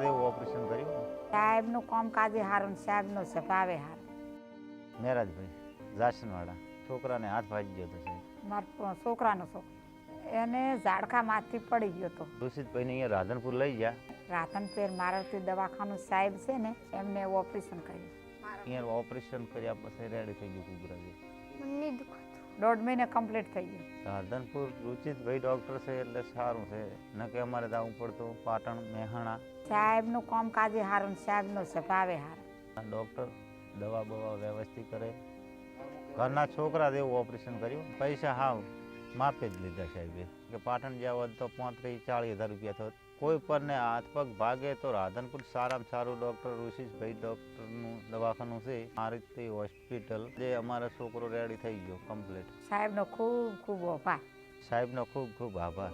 જેવું ઓપરેશન કર્યું. સાહેબનું કામકાજે હારું ને સાહેબનો સ્વભાવે હારો. મેરાજભાઈ જાસનવાડા છોકરાને હાથ ભાજી ગયો હતો સાહેબ. મારા છોકરાનો છોકરો એને ઝાડખામાંથી પડી ગયો હતો. ઋષિતભાઈને અહીંયા રાધનપુર લઈ ગયા. રાધનપુર મારુતિ દવાખાનું સાહેબ છે ને એમને ઓપરેશન કર્યું. અહીંયા ઓપરેશન કર્યા પછી રેડી થઈ ગયું કુબરાજી. 1.5 મહિને કમ્પ્લીટ થઈ ગયું. રાધનપુર રુચિતભાઈ ડૉક્ટર છે એટલે સારું છે, ન કે અમારે જવું પડતું પાટણ મહેસાણા. સાહેબનું કામકાજે હારું ને સાહેબનો સ્વભાવે હારો. ડૉક્ટર દવા બવા વ્યવસ્થિત કરે. ઘરના છોકરા જેવું ઓપરેશન કર્યું. પૈસા હાવ માપે જ લીધા સાહેબે કે પાટણ જ્યાં હોત તો 35-40 હજાર રૂપિયા થત. કોઈ પરને હાથ પગ ભાગે તો રાધનપુર સારામાં સારું ડૉક્ટર ઋષિતભાઈ ડૉક્ટરનું દવાખાનું છે. મારુતિ હોસ્પિટલ જે અમારો છોકરો રેડી થઈ ગયો કમ્પ્લીટ. સાહેબનો ખૂબ ખૂબ આભાર. સાહેબનો ખૂબ ખૂબ આભાર.